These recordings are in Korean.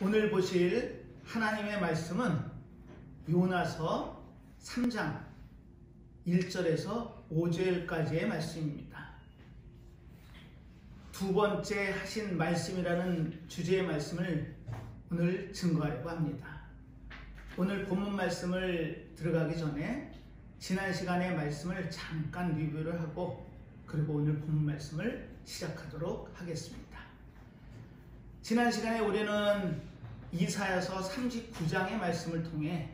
오늘 보실 하나님의 말씀은 요나서 3장 1절에서 5절까지의 말씀입니다. 두 번째 하신 말씀이라는 주제의 말씀을 오늘 증거하려고 합니다. 오늘 본문 말씀을 들어가기 전에 지난 시간의 말씀을 잠깐 리뷰를 하고 그리고 오늘 본문 말씀을 시작하도록 하겠습니다. 지난 시간에 우리는 이사야서 39장의 말씀을 통해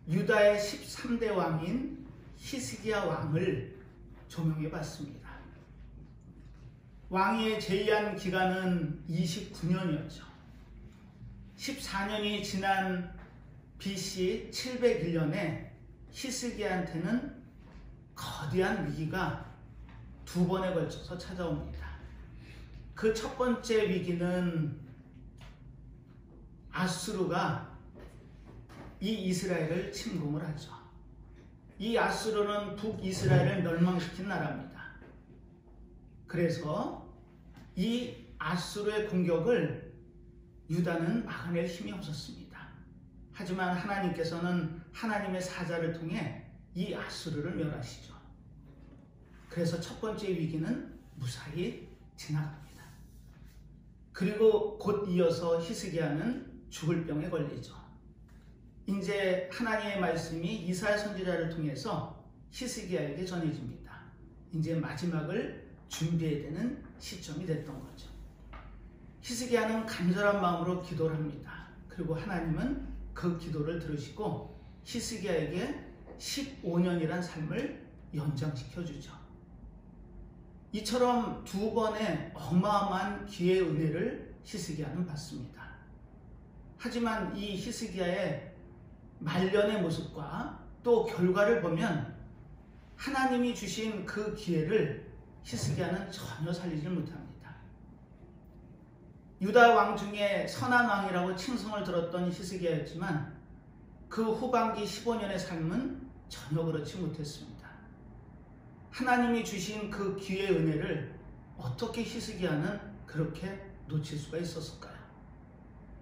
유다의 13대 왕인 히스기야 왕을 조명해 봤습니다. 왕위에 재위한 기간은 29년이었죠. 14년이 지난 BC 701년에 히스기야한테는 거대한 위기가 두 번에 걸쳐서 찾아옵니다. 그 첫 번째 위기는 아수르가 이 이스라엘을 침공을 하죠. 이 아수르는 북이스라엘을 멸망시킨 나라입니다. 그래서 이 아수르의 공격을 유다는 막아낼 힘이 없었습니다. 하지만 하나님께서는 하나님의 사자를 통해 이 아수르를 멸하시죠. 그래서 첫 번째 위기는 무사히 지나갑니다. 그리고 곧 이어서 히스기야는 죽을 병에 걸리죠. 이제 하나님의 말씀이 이사야 선지자를 통해서 히스기야에게 전해집니다. 이제 마지막을 준비해야 되는 시점이 됐던 거죠. 히스기야는 간절한 마음으로 기도를 합니다. 그리고 하나님은 그 기도를 들으시고 히스기야에게 15년이란 삶을 연장시켜 주죠. 이처럼 두 번의 어마어마한 기회의 은혜를 히스기야는 받습니다. 하지만 이 히스기야의 말년의 모습과 또 결과를 보면 하나님이 주신 그 기회를 히스기야는 전혀 살리지 못합니다. 유다 왕 중에 선한 왕이라고 칭송을 들었던 히스기야였지만 그 후반기 15년의 삶은 전혀 그렇지 못했습니다. 하나님이 주신 그 기회의 은혜를 어떻게 히스기야는 그렇게 놓칠 수가 있었을까요?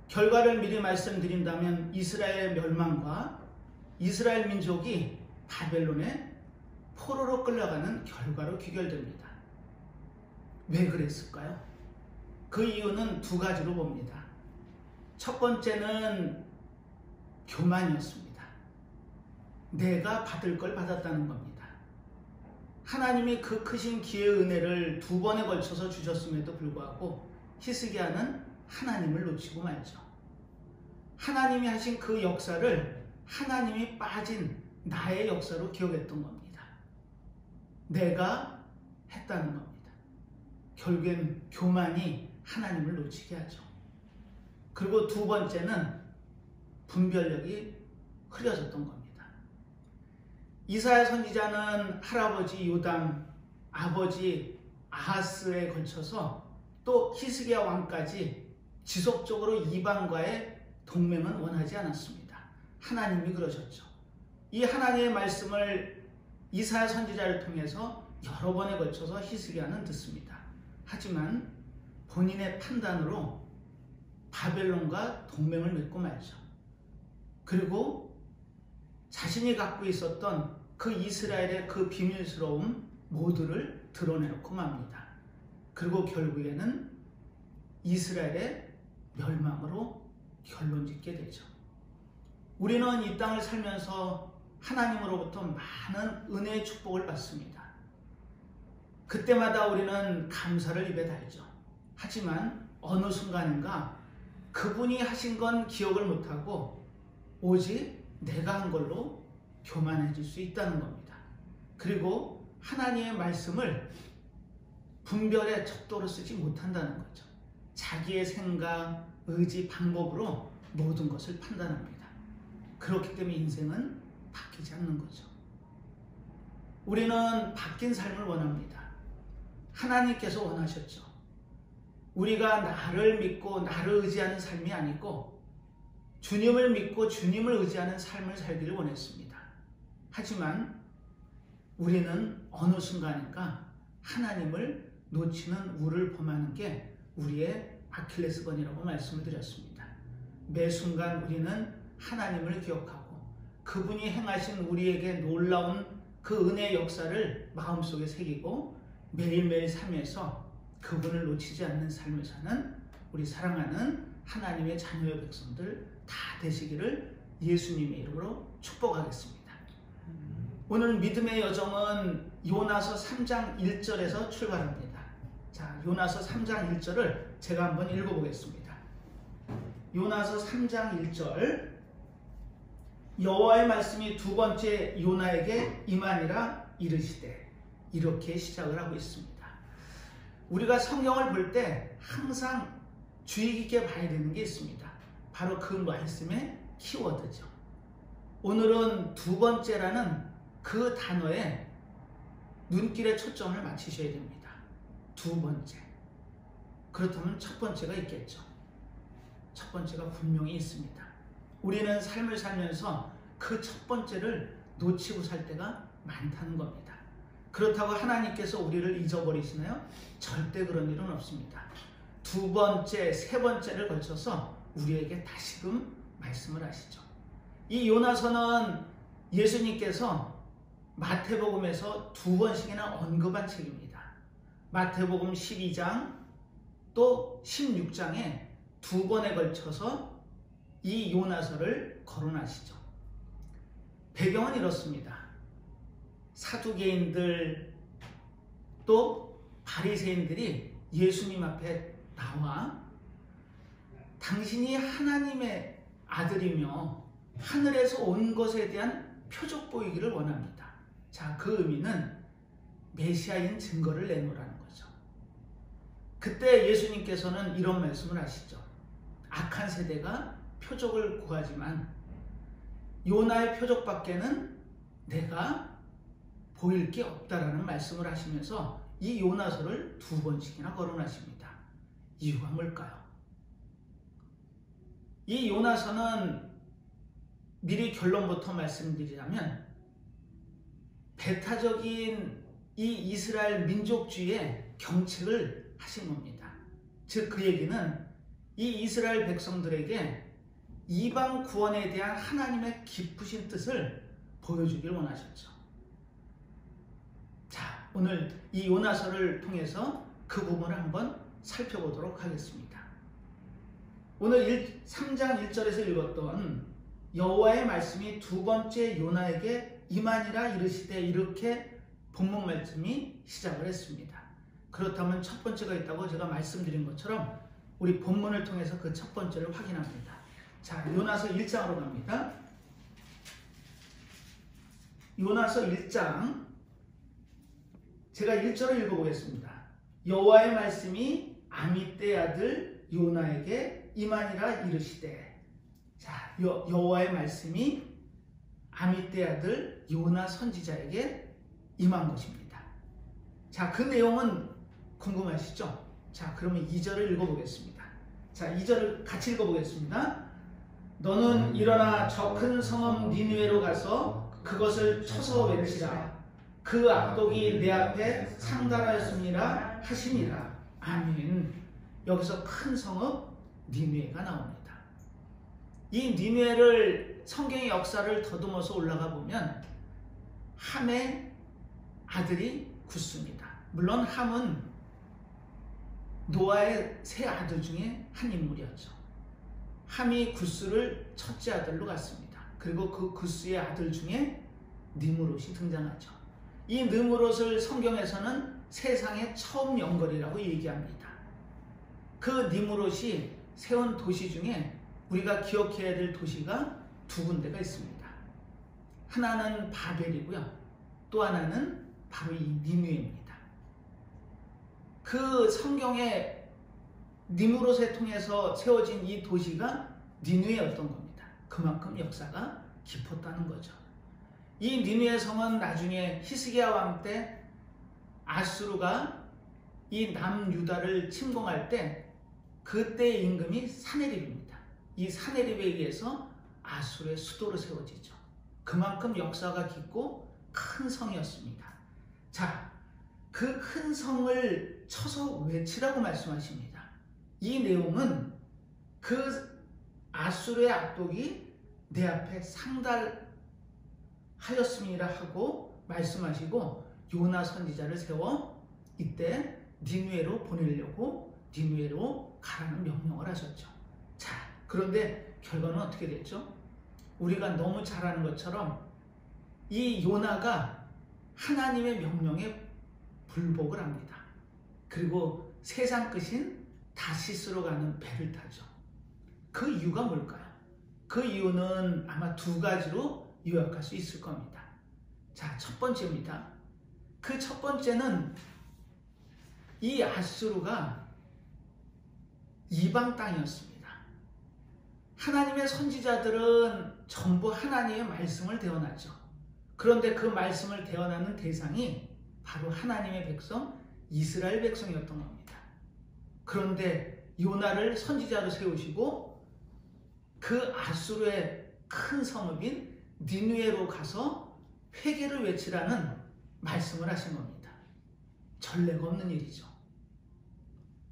결과를 미리 말씀드린다면 이스라엘의 멸망과 이스라엘 민족이 바벨론에 포로로 끌려가는 결과로 귀결됩니다. 왜 그랬을까요? 그 이유는 두 가지로 봅니다. 첫 번째는 교만이었습니다. 내가 받을 걸 받았다는 겁니다. 하나님이 그 크신 기회의 은혜를 두 번에 걸쳐서 주셨음에도 불구하고 히스기야는 하나님을 놓치고 말죠. 하나님이 하신 그 역사를 하나님이 빠진 나의 역사로 기억했던 겁니다. 내가 했다는 겁니다. 결국엔 교만이 하나님을 놓치게 하죠. 그리고 두 번째는 분별력이 흐려졌던 겁니다. 이사야 선지자는 할아버지 요담, 아버지 아하스에 걸쳐서 또 히스기야 왕까지 지속적으로 이방과의 동맹은 원하지 않았습니다. 하나님이 그러셨죠. 이 하나님의 말씀을 이사야 선지자를 통해서 여러 번에 걸쳐서 히스기야는 듣습니다. 하지만 본인의 판단으로 바벨론과 동맹을 맺고 말죠. 그리고 자신이 갖고 있었던 그 이스라엘의 그 비밀스러움 모두를 드러내놓고 맙니다. 그리고 결국에는 이스라엘의 멸망으로 결론짓게 되죠. 우리는 이 땅을 살면서 하나님으로부터 많은 은혜의 축복을 받습니다. 그때마다 우리는 감사를 입에 달죠. 하지만 어느 순간인가 그분이 하신 건 기억을 못하고 오직 내가 한 걸로 교만해질 수 있다는 겁니다. 그리고 하나님의 말씀을 분별의 척도로 쓰지 못한다는 거죠. 자기의 생각, 의지, 방법으로 모든 것을 판단합니다. 그렇기 때문에 인생은 바뀌지 않는 거죠. 우리는 바뀐 삶을 원합니다. 하나님께서 원하셨죠. 우리가 나를 믿고 나를 의지하는 삶이 아니고 주님을 믿고 주님을 의지하는 삶을 살기를 원했습니다. 하지만 우리는 어느 순간인가 하나님을 놓치는 우를 범하는 게 우리의 아킬레스건이라고 말씀을 드렸습니다. 매 순간 우리는 하나님을 기억하고 그분이 행하신 우리에게 놀라운 그 은혜의 역사를 마음속에 새기고 매일매일 삶에서 그분을 놓치지 않는 삶을 사는 우리 사랑하는 하나님의 자녀의 백성들 다 되시기를 예수님의 이름으로 축복하겠습니다. 오늘 믿음의 여정은 요나서 3장 1절에서 출발합니다. 자, 요나서 3장 1절을 제가 한번 읽어보겠습니다. 요나서 3장 1절 여호와의 말씀이 두 번째 요나에게 임하니라 이르시되, 이렇게 시작을 하고 있습니다. 우리가 성경을 볼 때 항상 주의 깊게 봐야 되는 게 있습니다. 바로 그 말씀의 키워드죠. 오늘은 두 번째라는 그 단어에 눈길의 초점을 맞추셔야 됩니다. 두 번째. 그렇다면 첫 번째가 있겠죠. 첫 번째가 분명히 있습니다. 우리는 삶을 살면서 그 첫 번째를 놓치고 살 때가 많다는 겁니다. 그렇다고 하나님께서 우리를 잊어버리시나요? 절대 그런 일은 없습니다. 두 번째, 세 번째를 걸쳐서 우리에게 다시금 말씀을 하시죠. 이 요나서는 예수님께서 마태복음에서 두 번씩이나 언급한 책입니다. 마태복음 12장 또 16장에 두 번에 걸쳐서 이 요나서를 거론하시죠. 배경은 이렇습니다. 사두개인들 또 바리새인들이 예수님 앞에 나와 당신이 하나님의 아들이며 하늘에서 온 것에 대한 표적 보이기를 원합니다. 자, 그 의미는 메시아인 증거를 내놓으라는 거죠. 그때 예수님께서는 이런 말씀을 하시죠. 악한 세대가 표적을 구하지만 요나의 표적밖에는 내가 보일 게 없다라는 말씀을 하시면서 이 요나서를 두 번씩이나 거론하십니다. 이유가 뭘까요? 이 요나서는 미리 결론부터 말씀드리자면 배타적인 이 이스라엘 민족주의의 경책을 하신 겁니다. 즉 그 얘기는 이 이스라엘 백성들에게 이방 구원에 대한 하나님의 깊으신 뜻을 보여주길 원하셨죠. 자, 오늘 이 요나서를 통해서 그 부분을 한번 살펴보도록 하겠습니다. 오늘 3장 1절에서 읽었던 여호와의 말씀이 두 번째 요나에게 임하니라 이르시되, 이렇게 본문 말씀이 시작을 했습니다. 그렇다면 첫 번째가 있다고 제가 말씀드린 것처럼 우리 본문을 통해서 그 첫 번째를 확인합니다. 자, 요나서 1장으로 갑니다. 요나서 1장 제가 1절을 읽어보겠습니다. 여호와의 말씀이 아미떼 아들 요나에게 임하니라 이르시되. 자, 여호와의 말씀이 아미떼 아들 요나 선지자에게 임한 것입니다. 자, 그 내용은 궁금하시죠? 자, 그러면 2절을 읽어보겠습니다. 자, 2절을 같이 읽어보겠습니다. 너는 일어나 저 큰 성읍 니느웨로 가서 그것을 쳐서 외치라. 그 악독이 내 앞에 상달하였습니다 하시니라. 아멘. 여기서 큰 성읍 니느웨가 나옵니다. 이 니느웨를 성경의 역사를 더듬어서 올라가 보면 함의 아들이 굳습니다. 물론 함은 노아의 세 아들 중에 한 인물이었죠. 함이 구스를 첫째 아들로 갔습니다. 그리고 그 구스의 아들 중에 느므롯이 등장하죠. 이 느므롯을 성경에서는 세상의 처음 영걸이라고 얘기합니다. 그 느므롯이 세운 도시 중에 우리가 기억해야 될 도시가 두 군데가 있습니다. 하나는 바벨이고요. 또 하나는 바로 이 니느웨입니다. 그 성경의 느므롯에 통해서 세워진 이 도시가 니느웨였던 겁니다. 그만큼 역사가 깊었다는 거죠. 이 니느웨 성은 나중에 히스기야 왕 때 아수르가 이 남유다를 침공할 때 그때의 임금이 사네립입니다. 이 사네립에 의해서 아수르의 수도로 세워지죠. 그만큼 역사가 깊고 큰 성이었습니다. 자, 그 큰 성을 쳐서 외치라고 말씀하십니다. 이 내용은 그 아수르의 악독이 내 앞에 상달하였음이라 하고 말씀하시고 요나 선지자를 세워 이때 니느웨로 보내려고 니느웨로 가라는 명령을 하셨죠. 자, 그런데 결과는 어떻게 됐죠? 우리가 너무 잘 아는 것처럼 이 요나가 하나님의 명령에 불복을 합니다. 그리고 세상 끝인 다시스로 가는 배를 타죠. 그 이유가 뭘까요? 그 이유는 아마 두 가지로 요약할 수 있을 겁니다. 자, 첫 번째입니다. 그 첫 번째는 이 아수르가 이방 땅이었습니다. 하나님의 선지자들은 전부 하나님의 말씀을 대언하죠. 그런데 그 말씀을 대언하는 대상이 바로 하나님의 백성 이스라엘 백성이었던 겁니다. 그런데 요나를 선지자로 세우시고 그 아수르의 큰 성읍인 니느웨로 가서 회개를 외치라는 말씀을 하신 겁니다. 전례가 없는 일이죠.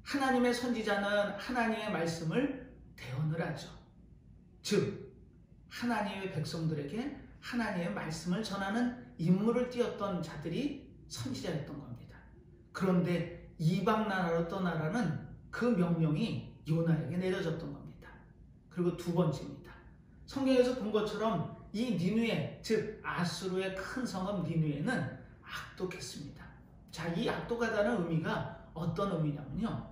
하나님의 선지자는 하나님의 말씀을 대언을 하죠. 즉 하나님의 백성들에게 하나님의 말씀을 전하는 임무를 띄었던 자들이 선지자였던 겁니다. 그런데 이방 나라로 떠나라는 그 명령이 요나에게 내려졌던 겁니다. 그리고 두 번째입니다. 성경에서 본 것처럼 이 니느웨, 즉 아수르의 큰 성읍 니느웨는 악독했습니다. 자, 이 악독하다는 의미가 어떤 의미냐면요,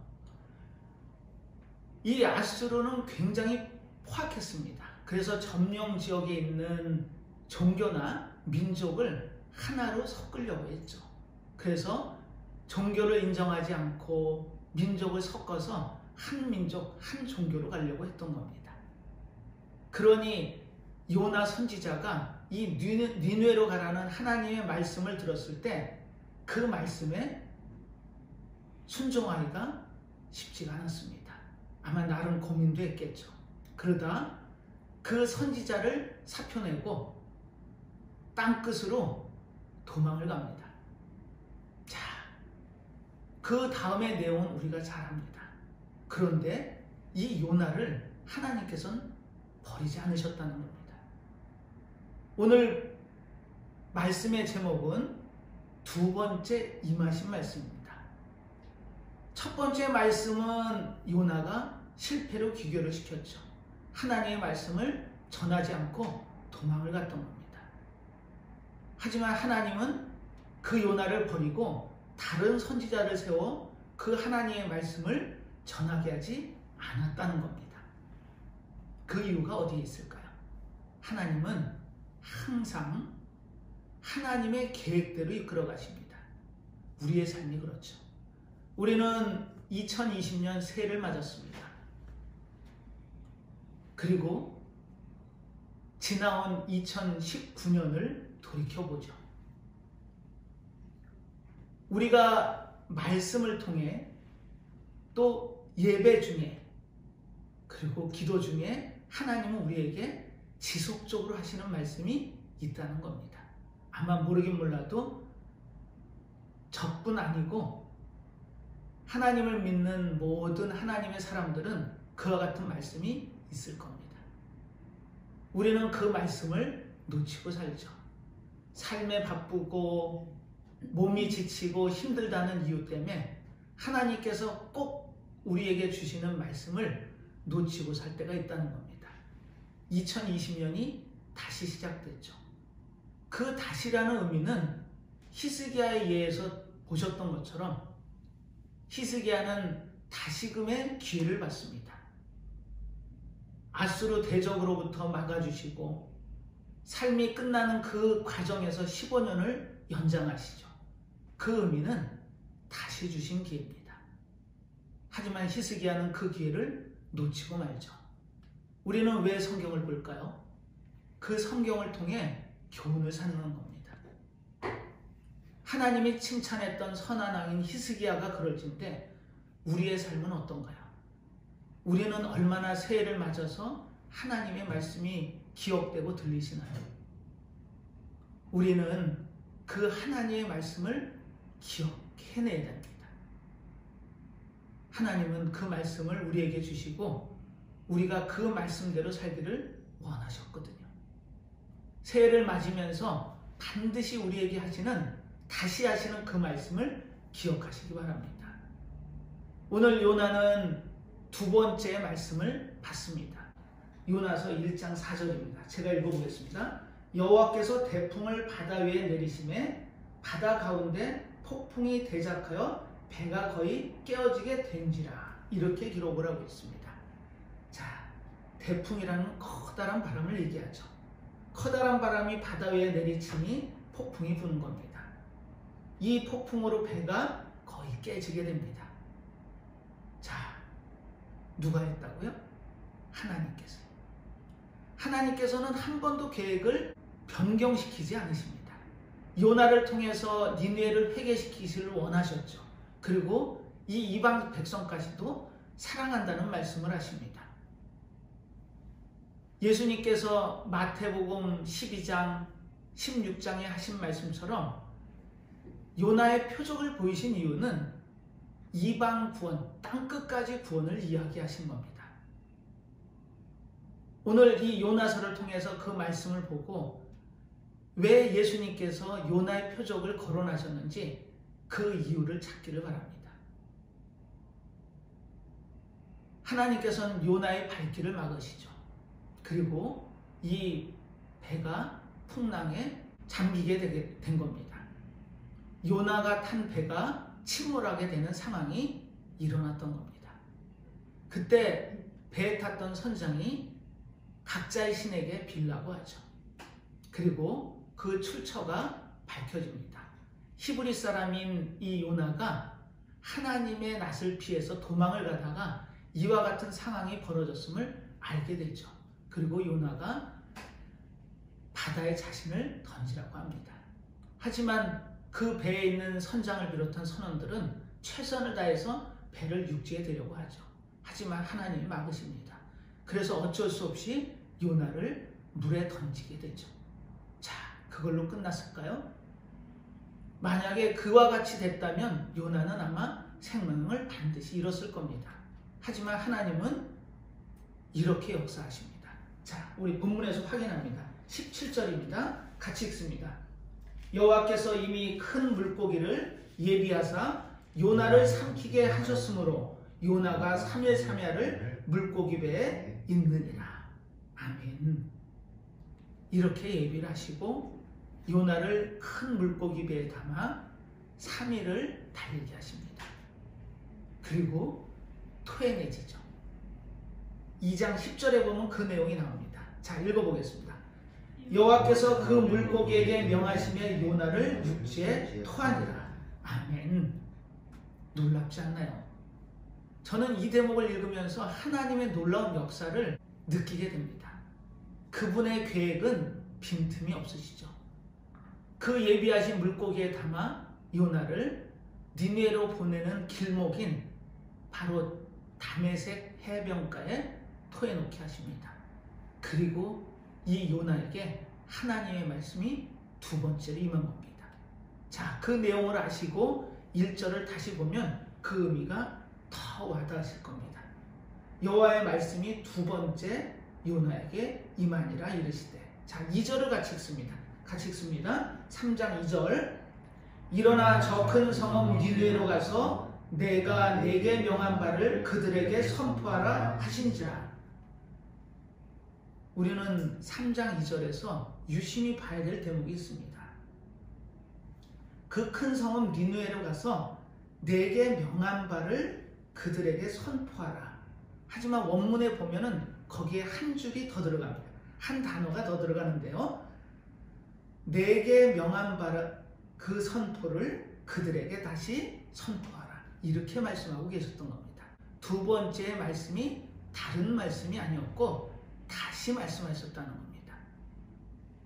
이 아수르는 굉장히 포악했습니다. 그래서 점령 지역에 있는 종교나 민족을 하나로 섞으려고 했죠. 그래서 종교를 인정하지 않고 민족을 섞어서 한 민족, 한 종교로 가려고 했던 겁니다. 그러니 요나 선지자가 이 니느웨로 가라는 하나님의 말씀을 들었을 때 그 말씀에 순종하기가 쉽지가 않았습니다. 아마 나름 고민도 했겠죠. 그러다 그 선지자를 사표내고 땅끝으로 도망을 갑니다. 자, 그 다음의 내용은 우리가 잘 압니다. 그런데 이 요나를 하나님께서는 버리지 않으셨다는 겁니다. 오늘 말씀의 제목은 두 번째 임하신 말씀입니다. 첫 번째 말씀은 요나가 실패로 귀결을 시켰죠. 하나님의 말씀을 전하지 않고 도망을 갔던 겁니다. 하지만 하나님은 그 요나를 버리고 다른 선지자를 세워 그 하나님의 말씀을 전하게 하지 않았다는 겁니다. 그 이유가 어디에 있을까요? 하나님은 항상 하나님의 계획대로 이끌어 가십니다. 우리의 삶이 그렇죠. 우리는 2020년 새해를 맞았습니다. 그리고 지나온 2019년을 돌이켜보죠. 우리가 말씀을 통해 또 예배 중에 그리고 기도 중에 하나님은 우리에게 지속적으로 하시는 말씀이 있다는 겁니다. 아마 모르긴 몰라도 저뿐 아니고 하나님을 믿는 모든 하나님의 사람들은 그와 같은 말씀이 있을 겁니다. 우리는 그 말씀을 놓치고 살죠. 삶에 바쁘고 몸이 지치고 힘들다는 이유 때문에 하나님께서 꼭 우리에게 주시는 말씀을 놓치고 살 때가 있다는 겁니다. 2020년이 다시 시작됐죠. 그 다시라는 의미는 히스기야에 의해서 보셨던 것처럼 히스기야는 다시금의 기회를 받습니다. 아수르 대적으로부터 막아주시고 삶이 끝나는 그 과정에서 15년을 연장하시죠. 그 의미는 다시 주신 기회입니다. 하지만 히스기야는 그 기회를 놓치고 말죠. 우리는 왜 성경을 볼까요? 그 성경을 통해 교훈을 삼는 겁니다. 하나님이 칭찬했던 선한 왕인 히스기야가 그럴진데 우리의 삶은 어떤가요? 우리는 얼마나 새해를 맞아서 하나님의 말씀이 기억되고 들리시나요? 우리는 그 하나님의 말씀을 기억해내야 됩니다. 하나님은 그 말씀을 우리에게 주시고 우리가 그 말씀대로 살기를 원하셨거든요. 새해를 맞으면서 반드시 우리에게 다시 하시는 그 말씀을 기억하시기 바랍니다. 오늘 요나는 두 번째 말씀을 받습니다. 요나서 1장 4절입니다. 제가 읽어보겠습니다. 여호와께서 태풍을 바다 위에 내리심에 바다 가운데 폭풍이 대작하여 배가 거의 깨어지게 된지라. 이렇게 기록을 하고 있습니다. 자, 태풍이라는 커다란 바람을 얘기하죠. 커다란 바람이 바다 위에 내리치니 폭풍이 부는 겁니다. 이 폭풍으로 배가 거의 깨지게 됩니다. 자, 누가 했다고요? 하나님께서. 하나님께서는 한 번도 계획을 변경시키지 않으십니다. 요나를 통해서 니느웨를 회개시키기를 원하셨죠. 그리고 이 이방 백성까지도 사랑한다는 말씀을 하십니다. 예수님께서 마태복음 12장, 16장에 하신 말씀처럼 요나의 표적을 보이신 이유는 이방 구원, 땅끝까지 구원을 이야기하신 겁니다. 오늘 이 요나서를 통해서 그 말씀을 보고 왜 예수님께서 요나의 표적을 거론하셨는지 그 이유를 찾기를 바랍니다. 하나님께서는 요나의 발길을 막으시죠. 그리고 이 배가 풍랑에 잠기게 된 겁니다. 요나가 탄 배가 침몰하게 되는 상황이 일어났던 겁니다. 그때 배에 탔던 선장이 각자의 신에게 빌라고 하죠. 그리고 그 출처가 밝혀집니다. 히브리 사람인 이 요나가 하나님의 낯을 피해서 도망을 가다가 이와 같은 상황이 벌어졌음을 알게 되죠. 그리고 요나가 바다에 자신을 던지라고 합니다. 하지만 그 배에 있는 선장을 비롯한 선원들은 최선을 다해서 배를 육지에 대려고 하죠. 하지만 하나님이 막으십니다. 그래서 어쩔 수 없이 요나를 물에 던지게 되죠. 자, 그걸로 끝났을까요? 만약에 그와 같이 됐다면 요나는 아마 생명을 반드시 잃었을 겁니다. 하지만 하나님은 이렇게 역사하십니다. 자, 우리 본문에서 확인합니다. 17절입니다. 같이 읽습니다. 여호와께서 이미 큰 물고기를 예비하사 요나를 삼키게 하셨으므로 요나가 3일 3야를 물고기 배에 있느니라. 아멘. 이렇게 예비를 하시고 요나를 큰 물고기 배에 담아 3일을 달리게 하십니다. 그리고 토해내지죠. 2장 10절에 보면 그 내용이 나옵니다. 자, 읽어보겠습니다. 여호와께서 그 물고기에게 명하시며 요나를 육지에 토하니라. 아멘. 놀랍지 않나요? 저는 이 대목을 읽으면서 하나님의 놀라운 역사를 느끼게 됩니다. 그분의 계획은 빈틈이 없으시죠. 그 예비하신 물고기에 담아 요나를 니느웨로 보내는 길목인 바로 다메섹 해변가에 토해놓게 하십니다. 그리고 이 요나에게 하나님의 말씀이 두 번째로 임한 겁니다. 자, 그 내용을 아시고 1절을 다시 보면 그 의미가 더 와닿으실 겁니다. 여호와의 말씀이 두 번째 요나에게 임하니라 이르시되. 자, 2절을 같이 읽습니다. 같이 읽습니다. 3장 2절. 일어나 저 큰 성읍 니느웨로 가서 내가 내게 명한 바를 그들에게 선포하라 하신지라. 우리는 3장 2절에서 유심히 봐야 될 대목이 있습니다. 그 큰 성읍 니느웨로 가서 내게 명한 바를 그들에게 선포하라. 하지만 원문에 보면은 거기에 한 줄이 더 들어갑니다. 한 단어가 더 들어가는데요. 내게 명한 바를 그 선포를 그들에게 다시 선포하라. 이렇게 말씀하고 계셨던 겁니다. 두 번째 말씀이 다른 말씀이 아니었고 다시 말씀하셨다는 겁니다.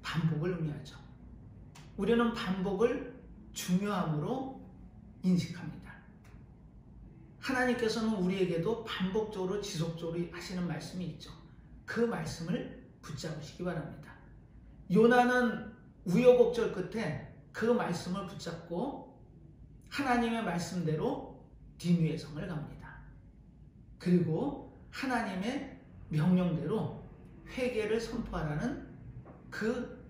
반복을 의미하죠. 우리는 반복을 중요함으로 인식합니다. 하나님께서는 우리에게도 반복적으로 지속적으로 하시는 말씀이 있죠. 그 말씀을 붙잡으시기 바랍니다. 요나는 우여곡절 끝에 그 말씀을 붙잡고 하나님의 말씀대로 니느웨 성을 갑니다. 그리고 하나님의 명령대로 회개를 선포하라는 그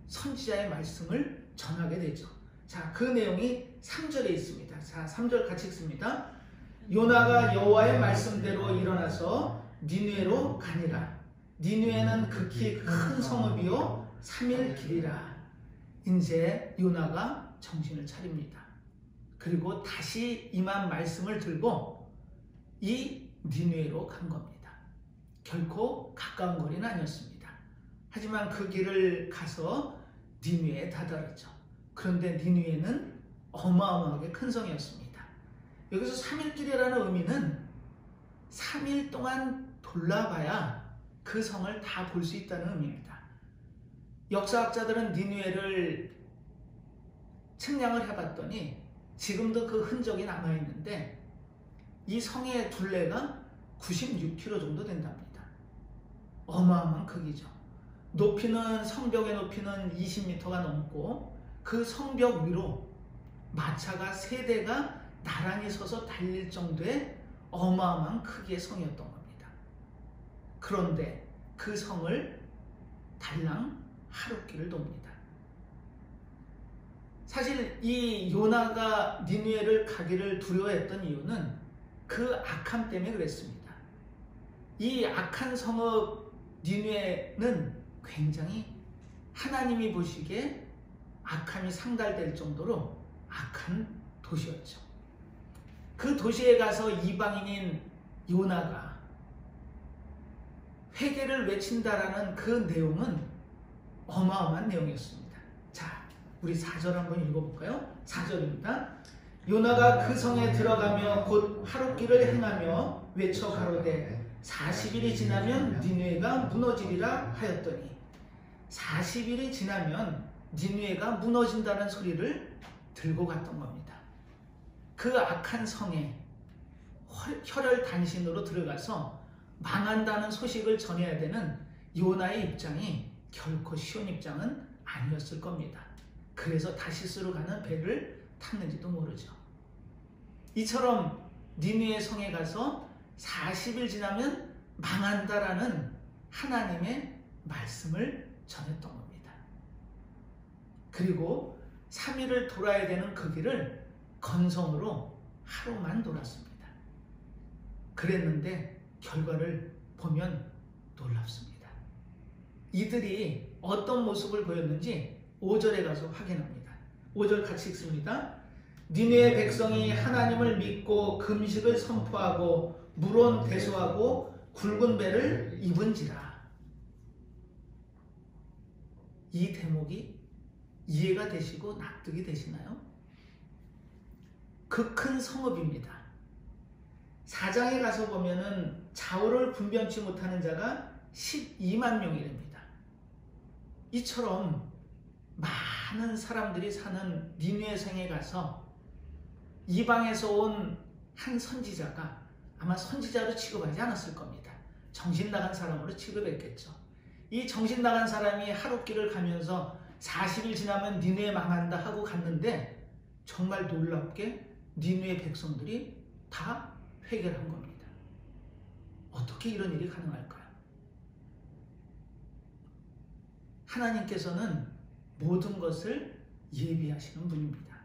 선지자의 말씀을 전하게 되죠. 자, 그 내용이 3절에 있습니다. 자, 3절 같이 읽습니다. 요나가 여호와의 말씀대로 일어나서 니느웨로 가니라. 니느웨는 극히 큰 성읍이요 3일 길이라. 이제 요나가 정신을 차립니다. 그리고 다시 임한 말씀을 들고 이 니느웨로 간 겁니다. 결코 가까운 거리는 아니었습니다. 하지만 그 길을 가서 니느웨에 다다르죠. 그런데 니느웨는 어마어마하게 큰 성이었습니다. 여기서 3일길이라는 의미는 3일 동안 돌아봐야 그 성을 다 볼 수 있다는 의미입니다. 역사학자들은 니느웨를 측량을 해봤더니 지금도 그 흔적이 남아있는데 이 성의 둘레가 96km 정도 된답니다. 어마어마한 크기죠. 높이는 성벽의 높이는 20m가 넘고 그 성벽 위로 마차가 3대가 나란히 서서 달릴 정도의 어마어마한 크기의 성이었던 겁니다. 그런데 그 성을 달랑 하룻길을 돕니다. 사실 이 요나가 니느웨를 가기를 두려워했던 이유는 그 악함 때문에 그랬습니다. 이 악한 성읍 니느웨는 굉장히 하나님이 보시기에 악함이 상달될 정도로 악한 도시였죠. 그 도시에 가서 이방인인 요나가 회개를 외친다라는 그 내용은 어마어마한 내용이었습니다. 자, 우리 4절 한번 읽어볼까요? 4절입니다. 요나가 그 성에 들어가며 곧 하룻길을 행하며 외쳐 가로되 40일이 지나면 니느웨가 무너지리라 하였더니 40일이 지나면 니느웨가 무너진다는 소리를 들고 갔던 겁니다. 그 악한 성에 혈혈단신으로 들어가서 망한다는 소식을 전해야 되는 요나의 입장이 결코 쉬운 입장은 아니었을 겁니다. 그래서 다시스로 가는 배를 탔는지도 모르죠. 이처럼 니느웨 성에 가서 40일 지나면 망한다라는 하나님의 말씀을 전했던 겁니다. 그리고 3일을 돌아야 되는 그 길을 건성으로 하루만 돌았습니다. 그랬는데 결과를 보면 놀랍습니다. 이들이 어떤 모습을 보였는지 5절에 가서 확인합니다. 5절 같이 읽습니다. 니느웨 백성이 하나님을 믿고 금식을 선포하고 물온 대소하고 굵은 배를 입은지라. 이 대목이 이해가 되시고 납득이 되시나요? 그 큰 성읍입니다. 4장에 가서 보면은 좌우를 분변치 못하는 자가 12만 명이랍니다. 이처럼 많은 사람들이 사는 니느웨 성에 가서 이방에서 온 한 선지자가 아마 선지자로 취급하지 않았을 겁니다. 정신 나간 사람으로 취급했겠죠. 이 정신 나간 사람이 하룻길을 가면서 40일 지나면 니느웨 망한다 하고 갔는데 정말 놀랍게 니느웨 백성들이 다 회개를 한 겁니다. 어떻게 이런 일이 가능할까요? 하나님께서는 모든 것을 예비하시는 분입니다.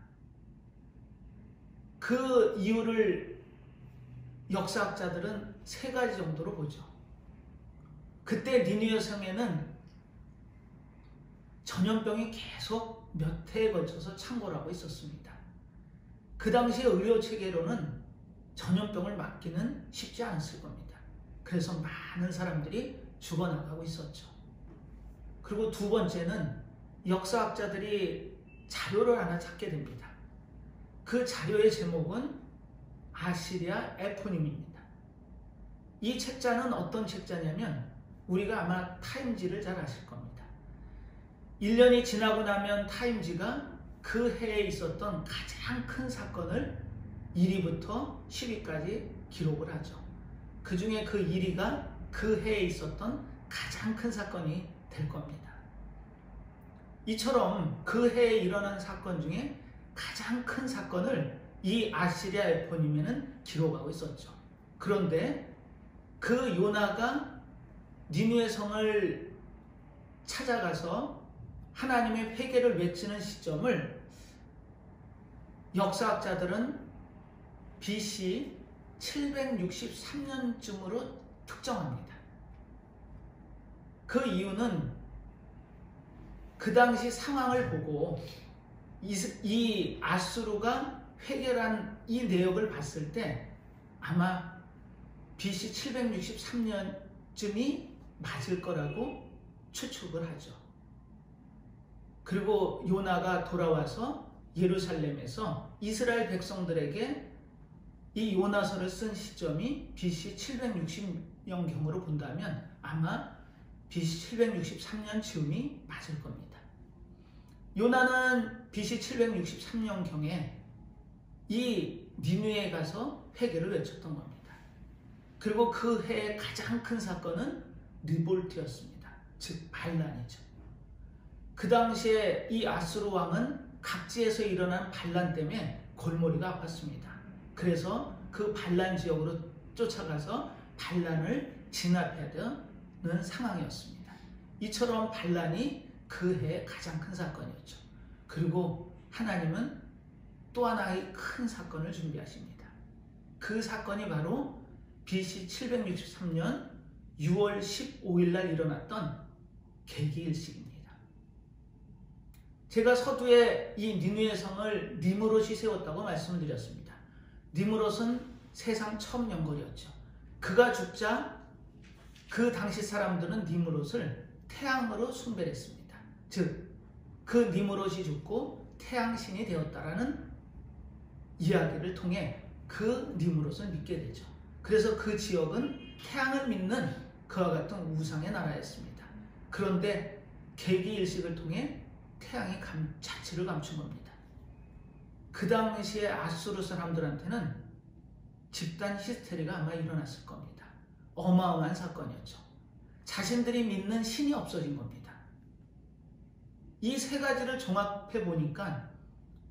그 이유를 역사학자들은 3가지 정도로 보죠. 그때 니느웨 성에는 전염병이 계속 몇 해에 걸쳐서 창궐 하고 있었습니다. 그 당시의 의료 체계로는 전염병을 막기는 쉽지 않았을 겁니다. 그래서 많은 사람들이 죽어나가고 있었죠. 그리고 2번째는 역사학자들이 자료를 하나 찾게 됩니다. 그 자료의 제목은 아시리아 에포님입니다. 이 책자는 어떤 책자냐면 우리가 아마 타임지를 잘 아실 겁니다. 1년이 지나고 나면 타임지가 그 해에 있었던 가장 큰 사건을 1위부터 10위까지 기록을 하죠. 그 중에 그 1위가 그 해에 있었던 가장 큰 사건이 될 겁니다. 이처럼 그 해에 일어난 사건 중에 가장 큰 사건을 이 아시리아 에포님에는 기록하고 있었죠. 그런데 그 요나가 니느웨 성을 찾아가서 하나님의 회개를 외치는 시점을 역사학자들은 BC 763년쯤으로 특정합니다. 그 이유는 그 당시 상황을 보고 이 아수르가 회개한 이 내역을 봤을 때 아마 BC 763년쯤이 맞을 거라고 추측을 하죠. 그리고 요나가 돌아와서 예루살렘에서 이스라엘 백성들에게 이 요나서를 쓴 시점이 BC 760년경으로 본다면 아마 BC 763년 즈음이 맞을 겁니다. 요나는 BC 763년경에 이 니느웨에 가서 회개를 외쳤던 겁니다. 그리고 그 해의 가장 큰 사건은 리볼트였습니다. 즉 반란이죠. 그 당시에 이 아수르 왕은 각지에서 일어난 반란 때문에 골머리가 아팠습니다. 그래서 그 반란 지역으로 쫓아가서 반란을 진압해야 되는 상황이었습니다. 이처럼 반란이 그 해의 가장 큰 사건이었죠. 그리고 하나님은 또 하나의 큰 사건을 준비하십니다. 그 사건이 바로 BC 763년 6월 15일 날 일어났던 계기일식입니다. 제가 서두에 이 니느웨 성을 니므롯이 세웠다고 말씀을 드렸습니다. 니므롯은 세상 처음 영걸이었죠. 그가 죽자 그 당시 사람들은 니므롯을 태양으로 숭배했습니다. 즉, 그 니므롯이 죽고 태양신이 되었다라는 이야기를 통해 그 니므롯을 믿게 되죠. 그래서 그 지역은 태양을 믿는 그와 같은 우상의 나라였습니다. 그런데 계기일식을 통해 태양이 자취를 감춘 겁니다. 그 당시에 아수르 사람들한테는 집단 히스테리가 아마 일어났을 겁니다. 어마어마한 사건이었죠. 자신들이 믿는 신이 없어진 겁니다. 이 세 가지를 종합해 보니까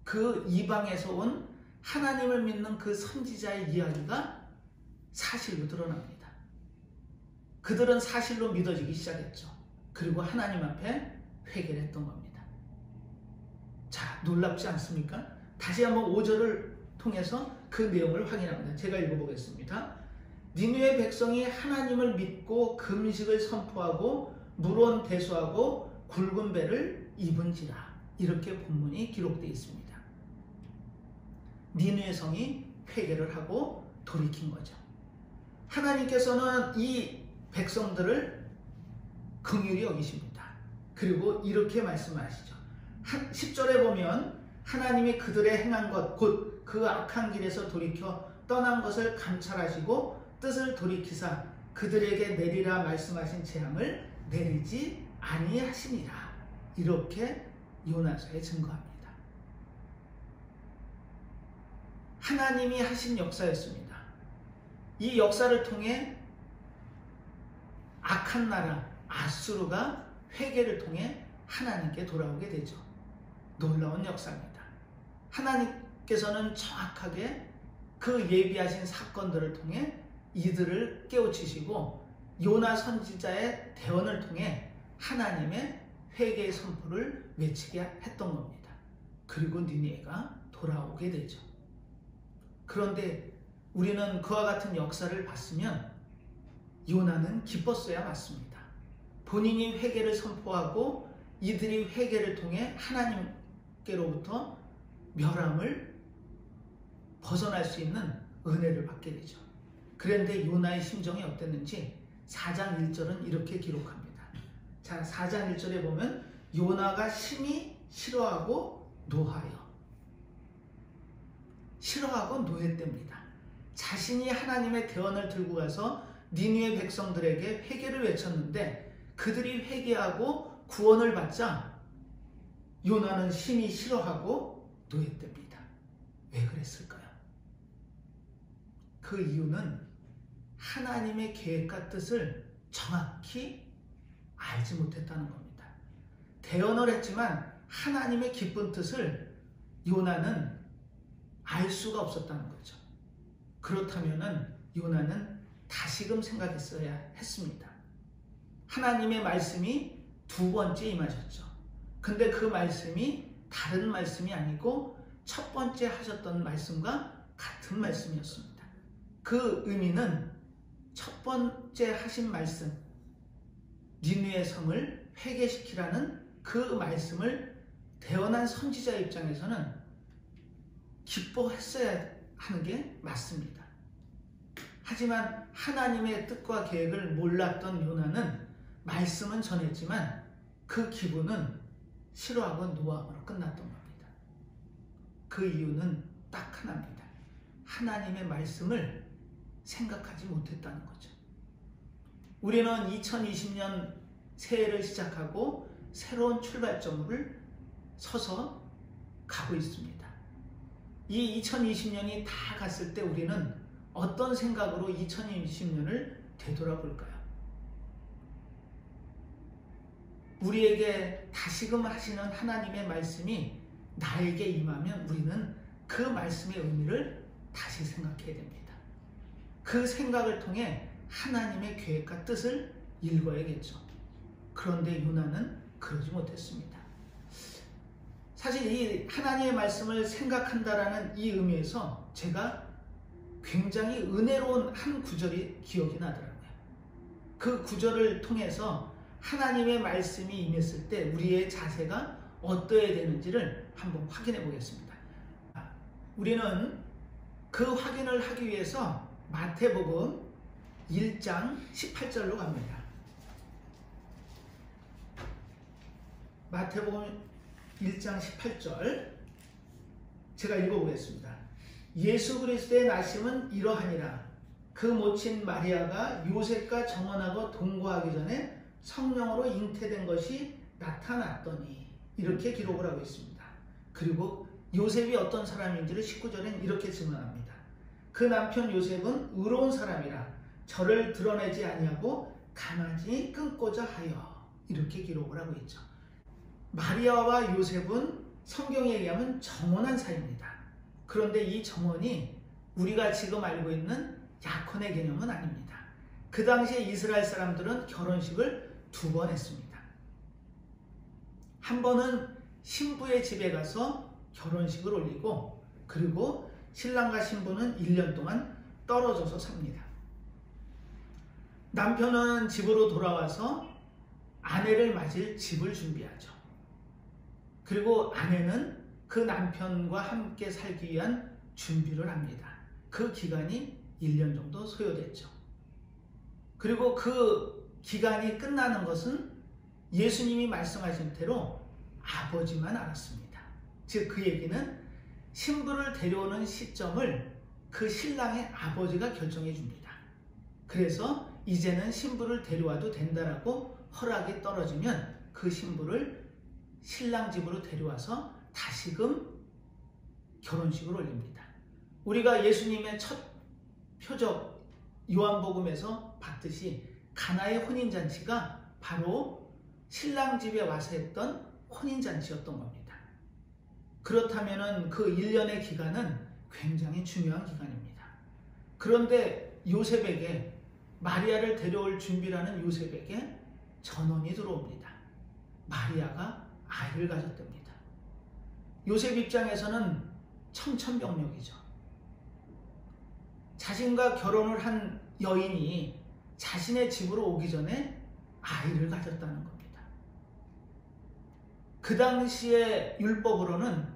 그 이방에서 온 하나님을 믿는 그 선지자의 이야기가 사실로 드러납니다. 그들은 사실로 믿어지기 시작했죠. 그리고 하나님 앞에 회개를 했던 겁니다. 자, 놀랍지 않습니까? 다시 한번 5절을 통해서 그 내용을 확인합니다. 제가 읽어보겠습니다. 니느웨 백성이 하나님을 믿고 금식을 선포하고 물온 대수하고 굵은 배를 입은지라, 이렇게 본문이 기록되어 있습니다. 니느웨 성이 회개를 하고 돌이킨 거죠. 하나님께서는 이 백성들을 긍휼히 여기십니다. 그리고 이렇게 말씀하시죠. 10절에 보면 하나님이 그들의 행한 것, 곧 그 악한 길에서 돌이켜 떠난 것을 감찰하시고 뜻을 돌이키사 그들에게 내리라 말씀하신 재앙을 내리지 아니하시니라, 이렇게 요나서에 증거합니다. 하나님이 하신 역사였습니다. 이 역사를 통해 악한 나라 아수르가 회개를 통해 하나님께 돌아오게 되죠. 놀라운 역사입니다. 하나님께서는 정확하게 그 예비하신 사건들을 통해 이들을 깨우치시고 요나 선지자의 대언을 통해 하나님의 회개의 선포를 외치게 했던 겁니다. 그리고 니느웨가 돌아오게 되죠. 그런데 우리는 그와 같은 역사를 봤으면 요나는 기뻤어야 맞습니다. 본인이 회개를 선포하고 이들이 회개를 통해 하나님께로부터 멸함을 벗어날 수 있는 은혜를 받게 되죠. 그런데 요나의 심정이 어땠는지 4장 1절은 이렇게 기록합니다. 자, 4장 1절에 보면 요나가 심히 싫어하고 노했답니다. 자신이 하나님의 대언을 들고 가서 니느웨 백성들에게 회개를 외쳤는데 그들이 회개하고 구원을 받자 요나는 심히 싫어하고 노했답니다. 왜 그랬을까요? 그 이유는 하나님의 계획과 뜻을 정확히 알지 못했다는 겁니다. 대언을 했지만 하나님의 기쁜 뜻을 요나는 알 수가 없었다는 거죠. 그렇다면 요나는 다시금 생각했어야 했습니다. 하나님의 말씀이 두 번째 임하셨죠. 근데 그 말씀이 다른 말씀이 아니고 첫 번째 하셨던 말씀과 같은 말씀이었습니다. 그 의미는 첫 번째 하신 말씀, 니느웨 성을 회개시키라는 그 말씀을 태어난 선지자 입장에서는 기뻐했어야 하는 게 맞습니다. 하지만 하나님의 뜻과 계획을 몰랐던 요나는 말씀은 전했지만 그 기분은 싫어하고 노하고로 끝났던 겁니다. 그 이유는 딱 하나입니다. 하나님의 말씀을 생각하지 못했다는 거죠. 우리는 2020년 새해를 시작하고 새로운 출발점을 서서 가고 있습니다. 이 2020년이 다 갔을 때 우리는 어떤 생각으로 2020년을 되돌아볼까요? 우리에게 다시금 하시는 하나님의 말씀이 나에게 임하면 우리는 그 말씀의 의미를 다시 생각해야 됩니다. 그 생각을 통해 하나님의 계획과 뜻을 읽어야겠죠. 그런데 요나는 그러지 못했습니다. 사실 이 하나님의 말씀을 생각한다라는 이 의미에서 제가 굉장히 은혜로운 한 구절이 기억이 나더라고요. 그 구절을 통해서 하나님의 말씀이 임했을 때 우리의 자세가 어떠해야 되는지를 한번 확인해 보겠습니다. 우리는 그 확인을 하기 위해서 마태복음 1장 18절로 갑니다. 마태복음 1장 18절 제가 읽어보겠습니다. 예수 그리스도의 나심은 이러하니라. 그 모친 마리아가 요셉과 정혼하고 동거하기 전에 성령으로 잉태된 것이 나타났더니, 이렇게 기록을 하고 있습니다. 그리고 요셉이 어떤 사람인지를 19절엔 이렇게 증언합니다. 그 남편 요셉은 의로운 사람이라 저를 드러내지 아니하고 가만히 끊고자 하여, 이렇게 기록을 하고 있죠. 마리아와 요셉은 성경에 의하면 정혼한 사이입니다. 그런데 이 정혼이 우리가 지금 알고 있는 약혼의 개념은 아닙니다. 그 당시에 이스라엘 사람들은 결혼식을 2번 했습니다. 한 번은 신부의 집에 가서 결혼식을 올리고, 그리고 신랑과 신부는 1년 동안 떨어져서 삽니다. 남편은 집으로 돌아와서 아내를 맞을 집을 준비하죠. 그리고 아내는 그 남편과 함께 살기 위한 준비를 합니다. 그 기간이 1년 정도 소요됐죠. 그리고 그 기간이 끝나는 것은 예수님이 말씀하신 대로 아버지만 알았습니다. 즉 그 얘기는 신부를 데려오는 시점을 그 신랑의 아버지가 결정해 줍니다. 그래서 이제는 신부를 데려와도 된다라고 허락이 떨어지면 그 신부를 신랑 집으로 데려와서 다시금 결혼식을 올립니다. 우리가 예수님의 첫 표적 요한복음에서 봤듯이 가나의 혼인잔치가 바로 신랑 집에 와서 했던 혼인잔치였던 겁니다. 그렇다면 그 1년의 기간은 굉장히 중요한 기간입니다. 그런데 요셉에게, 마리아를 데려올 준비라는 요셉에게 전원이 들어옵니다. 마리아가 아이를 가졌답니다. 요셉 입장에서는 청천벽력이죠. 자신과 결혼을 한 여인이 자신의 집으로 오기 전에 아이를 가졌다는 겁니다. 그 당시의 율법으로는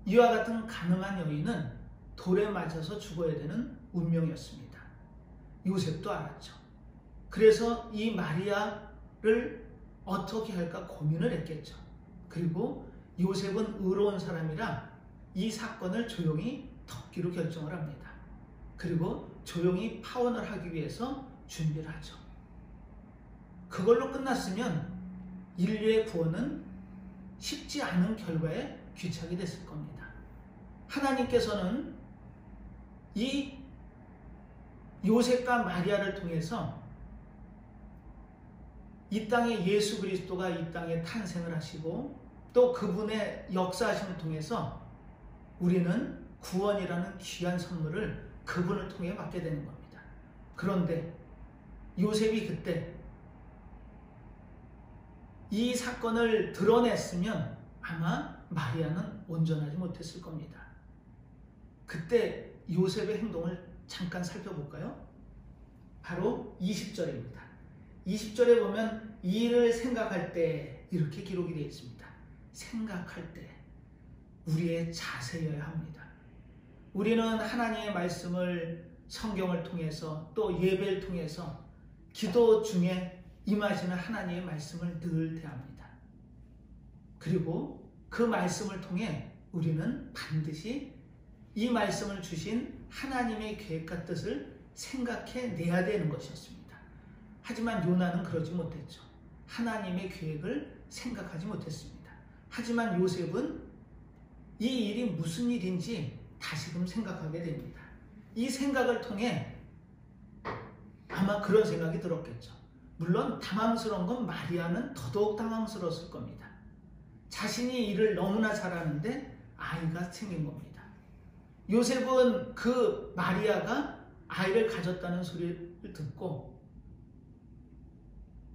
이와 같은 가늠한 여인은 돌에 맞아서 죽어야 되는 운명이었습니다. 요셉도 알았죠. 그래서 이 마리아를 어떻게 할까 고민을 했겠죠. 그리고 요셉은 의로운 사람이라 이 사건을 조용히 덮기로 결정을 합니다. 그리고 조용히 파혼을 하기 위해서 준비를 하죠. 그걸로 끝났으면 인류의 구원은 쉽지 않은 결과에 귀착이 됐을 겁니다. 하나님께서는 이 요셉과 마리아를 통해서 이 땅에 예수 그리스도가 이 땅에 탄생을 하시고, 또 그분의 역사하심을 통해서 우리는 구원이라는 귀한 선물을 그분을 통해 받게 되는 겁니다. 그런데 요셉이 그때 이 사건을 드러냈으면 아마 마리아는 온전하지 못했을 겁니다. 그때 요셉의 행동을 잠깐 살펴볼까요? 바로 20절입니다. 20절에 보면 이 일을 생각할 때 이렇게 기록이 되어 있습니다. 생각할 때 우리의 자세여야 합니다. 우리는 하나님의 말씀을 성경을 통해서 또 예배를 통해서 기도 중에 임하시는 하나님의 말씀을 늘 대합니다. 그리고 그 말씀을 통해 우리는 반드시 이 말씀을 주신 하나님의 계획과 뜻을 생각해내야 되는 것이었습니다. 하지만 요나는 그러지 못했죠. 하나님의 계획을 생각하지 못했습니다. 하지만 요셉은 이 일이 무슨 일인지 다시금 생각하게 됩니다. 이 생각을 통해 아마 그런 생각이 들었겠죠. 물론 당황스러운 건 마리아는 더더욱 당황스러웠을 겁니다. 자신이 일을 너무나 잘하는데 아이가 생긴 겁니다. 요셉은 그 마리아가 아이를 가졌다는 소리를 듣고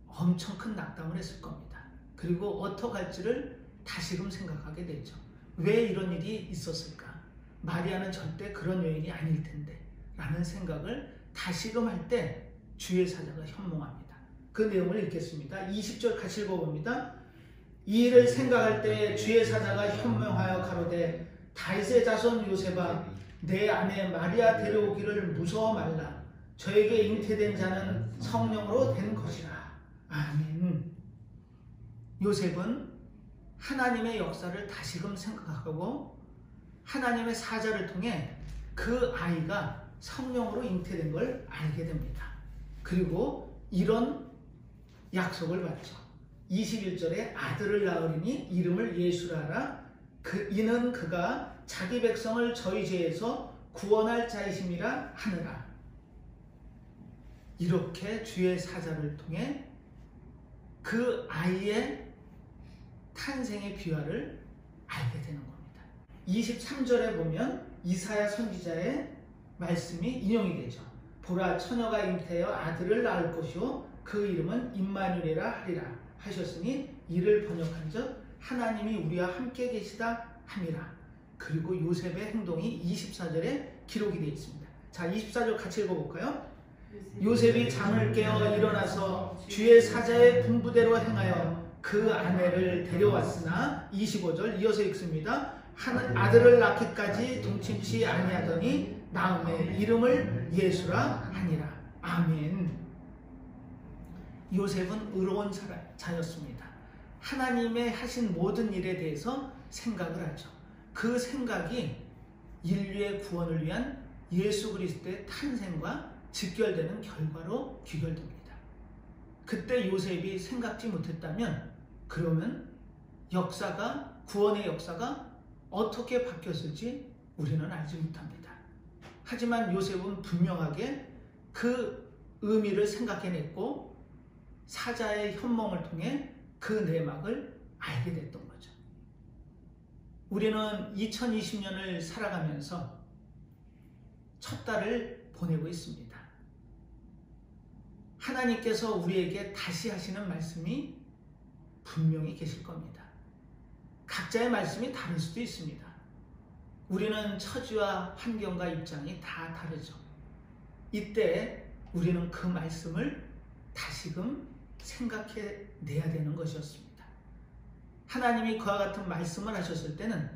엄청 큰 낙담을 했을 겁니다. 그리고 어떡할지를 다시금 생각하게 되죠. 왜 이런 일이 있었을까? 마리아는 절대 그런 여인이 아닐 텐데 라는 생각을 다시금 할 때 주의 사자가 현몽합니다. 그 내용을 읽겠습니다. 20절 같이 읽어봅니다. 이 일을 생각할 때 주의 사자가 현몽하여 가로되 다윗의 자손 요셉아 내 아내 마리아 데려오기를 무서워 말라. 저에게 잉태된 자는 성령으로 된 것이라. 아멘. 요셉은 하나님의 역사를 다시금 생각하고 하나님의 사자를 통해 그 아이가 성령으로 잉태된 걸 알게 됩니다. 그리고 이런 약속을 받죠. 21절에 아들을 낳으리니 이름을 예수라 하라. 이는 그가 자기 백성을 저희 죄에서 구원할 자이심이라 하느라. 이렇게 주의 사자를 통해 그 아이의 탄생의 비화를 알게 되는 겁니다. 23절에 보면 이사야 선지자의 말씀이 인용이 되죠. 보라 처녀가 잉태하여 아들을 낳을 것이요 그 이름은 임마누엘이라 하리라 하셨으니 이를 번역한즉 하나님이 우리와 함께 계시다 함이라. 그리고 요셉의 행동이 24절에 기록이 되어 있습니다. 자, 24절 같이 읽어볼까요? 요셉이 잠을 깨어 일어나서 주의 사자의 분부대로 행하여 그 아내를 데려왔으나 25절 이어서 읽습니다. 아들을 낳기까지 동침치 아니하더니 낳음에 이름을 예수라 하니라. 아멘. 요셉은 의로운 자였습니다. 하나님의 하신 모든 일에 대해서 생각을 하죠. 그 생각이 인류의 구원을 위한 예수 그리스도의 탄생과 직결되는 결과로 귀결됩니다. 그때 요셉이 생각지 못했다면 그러면 역사가 구원의 역사가 어떻게 바뀌었을지 우리는 알지 못합니다. 하지만 요셉은 분명하게 그 의미를 생각해냈고 사자의 현몽을 통해 그 내막을 알게 됐던 거죠. 우리는 2020년을 살아가면서 첫 달을 보내고 있습니다. 하나님께서 우리에게 다시 하시는 말씀이 분명히 계실 겁니다. 각자의 말씀이 다를 수도 있습니다. 우리는 처지와 환경과 입장이 다 다르죠. 이때 우리는 그 말씀을 다시금 생각해내야 되는 것이었습니다. 하나님이 그와 같은 말씀을 하셨을 때는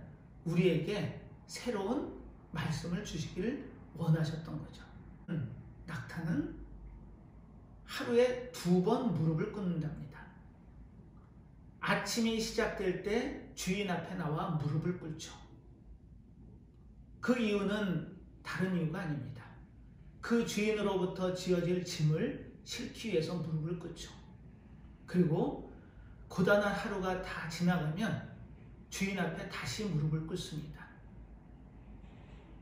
우리에게 새로운 말씀을 주시기를 원하셨던 거죠. 낙타는 하루에 2번 무릎을 꿇는답니다. 아침이 시작될 때 주인 앞에 나와 무릎을 꿇죠. 그 이유는 다른 이유가 아닙니다. 그 주인으로부터 지어질 짐을 싣기 위해서 무릎을 꿇죠. 그리고 고단한 하루가 다 지나가면 주인 앞에 다시 무릎을 꿇습니다.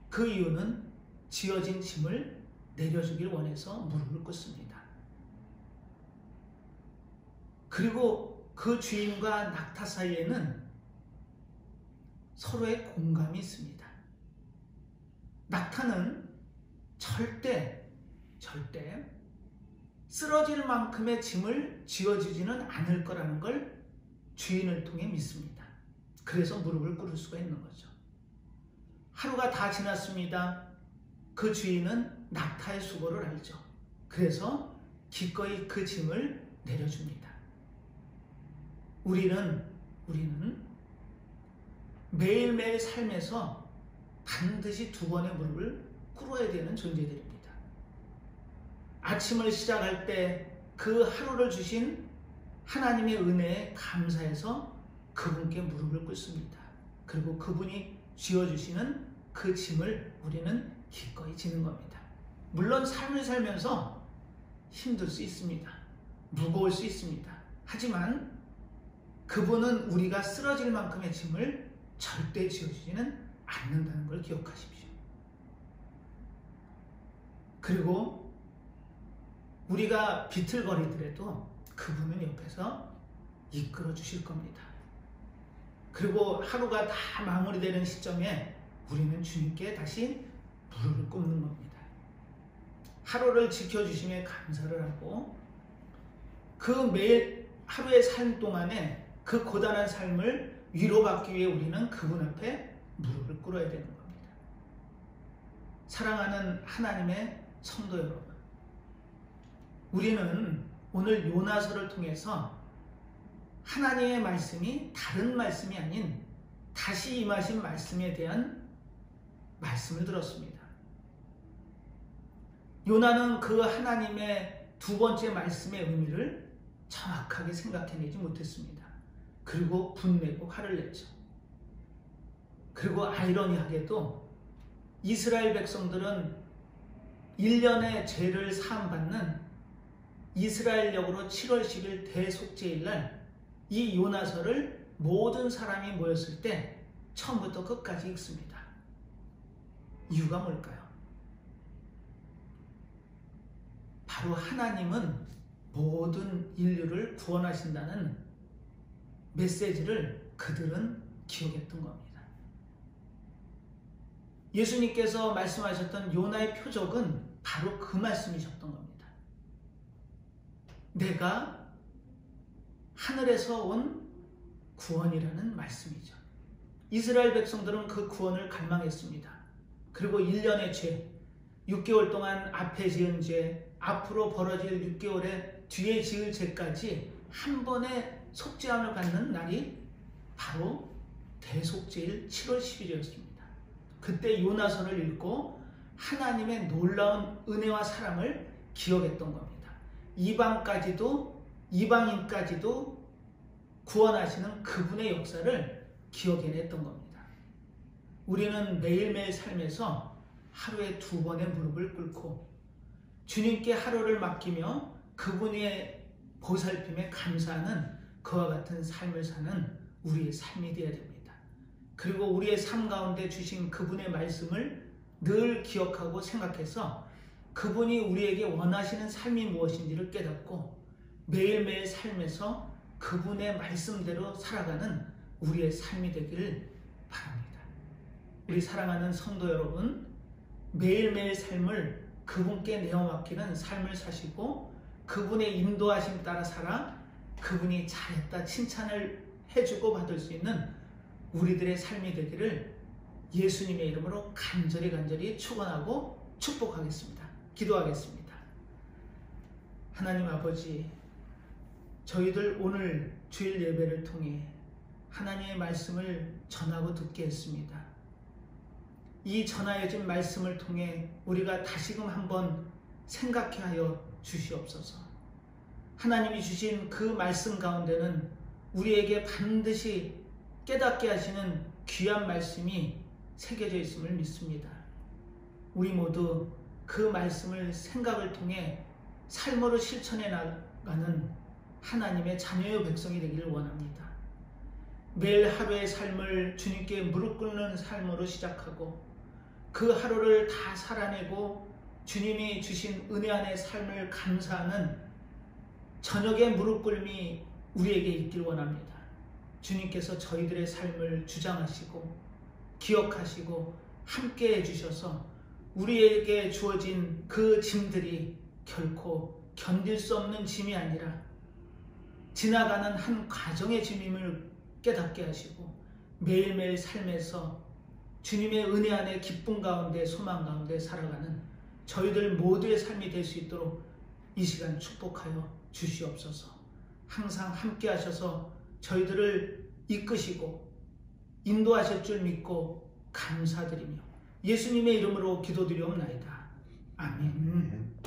그 이유는 지어진 짐을 내려주길 원해서 무릎을 꿇습니다. 그리고 그 주인과 낙타 사이에는 서로의 공감이 있습니다. 낙타는 절대 쓰러질 만큼의 짐을 지어주지는 않을 거라는 걸 주인을 통해 믿습니다. 그래서 무릎을 꿇을 수가 있는 거죠. 하루가 다 지났습니다. 그 주인은 낙타의 수고를 알죠. 그래서 기꺼이 그 짐을 내려줍니다. 우리는 매일매일 삶에서 반드시 두 번의 무릎을 꿇어야 되는 존재들입니다. 아침을 시작할 때 그 하루를 주신 하나님의 은혜에 감사해서 그분께 무릎을 꿇습니다. 그리고 그분이 쥐어주시는 그 짐을 우리는 기꺼이 지는 겁니다. 물론 삶을 살면서 힘들 수 있습니다. 무거울 수 있습니다. 하지만 그분은 우리가 쓰러질 만큼의 짐을 절대 지어주지는 않는다는 걸 기억하십시오. 그리고 우리가 비틀거리더라도 그분은 옆에서 이끌어 주실 겁니다. 그리고 하루가 다 마무리되는 시점에 우리는 주님께 다시 무릎을 꿇는 겁니다. 하루를 지켜주심에 감사를 하고 그 매일 하루의 삶 동안에 그 고단한 삶을 위로받기 위해 우리는 그분 앞에 무릎을 꿇어야 되는 겁니다. 사랑하는 하나님의 성도 여러분, 우리는 오늘 요나서를 통해서 하나님의 말씀이 다른 말씀이 아닌 다시 임하신 말씀에 대한 말씀을 들었습니다. 요나는 그 하나님의 두 번째 말씀의 의미를 정확하게 생각해내지 못했습니다. 그리고 분내고 화를 냈죠. 그리고 아이러니하게도 이스라엘 백성들은 1년의 죄를 사함받는 이스라엘력으로 7월 10일 대속죄일 날 이 요나서를 모든 사람이 모였을 때 처음부터 끝까지 읽습니다. 이유가 뭘까요? 바로 하나님은 모든 인류를 구원하신다는 메시지를 그들은 기억했던 겁니다. 예수님께서 말씀하셨던 요나의 표적은 바로 그 말씀이셨던 겁니다. 내가 하늘에서 온 구원이라는 말씀이죠. 이스라엘 백성들은 그 구원을 갈망했습니다. 그리고 1년의 죄, 6개월 동안 앞에 지은 죄, 앞으로 벌어질 6개월에 뒤에 지을 죄까지 한 번에 속죄함을 갖는 날이 바로 대속죄일 7월 10일이었습니다. 그때 요나서를 읽고 하나님의 놀라운 은혜와 사랑을 기억했던 겁니다. 이방인까지도 구원하시는 그분의 역사를 기억해냈던 겁니다. 우리는 매일매일 삶에서 하루에 두 번의 무릎을 꿇고 주님께 하루를 맡기며 그분의 보살핌에 감사하는 그와 같은 삶을 사는 우리의 삶이 되어야 됩니다. 그리고 우리의 삶 가운데 주신 그분의 말씀을 늘 기억하고 생각해서 그분이 우리에게 원하시는 삶이 무엇인지를 깨닫고 매일매일 삶에서 그분의 말씀대로 살아가는 우리의 삶이 되기를 바랍니다. 우리 사랑하는 성도 여러분, 매일매일 삶을 그분께 내어 맡기는 삶을 사시고 그분의 인도하심 따라 살아 그분이 잘했다 칭찬을 해주고 받을 수 있는 우리들의 삶이 되기를 예수님의 이름으로 간절히 축원하고 축복하겠습니다. 기도하겠습니다. 하나님 아버지, 저희들 오늘 주일 예배를 통해 하나님의 말씀을 전하고 듣게 했습니다. 이 전하여진 말씀을 통해 우리가 다시금 한번 생각해 하여 주시옵소서. 하나님이 주신 그 말씀 가운데는 우리에게 반드시 깨닫게 하시는 귀한 말씀이 새겨져 있음을 믿습니다. 우리 모두 그 말씀을 생각을 통해 삶으로 실천해 나가는 하나님의 자녀의 백성이 되기를 원합니다. 매일 하루의 삶을 주님께 무릎 꿇는 삶으로 시작하고 그 하루를 다 살아내고 주님이 주신 은혜 안의 삶을 감사하는 저녁의 무릎 꿇음이 우리에게 있길 원합니다. 주님께서 저희들의 삶을 주장하시고 기억하시고 함께 해주셔서 우리에게 주어진 그 짐들이 결코 견딜 수 없는 짐이 아니라 지나가는 한 과정의 주님을 깨닫게 하시고 매일매일 삶에서 주님의 은혜 안에 기쁨 가운데 소망 가운데 살아가는 저희들 모두의 삶이 될 수 있도록 이 시간 축복하여 주시옵소서. 항상 함께 하셔서 저희들을 이끄시고 인도하실 줄 믿고 감사드리며 예수님의 이름으로 기도드리옵나이다. 아멘.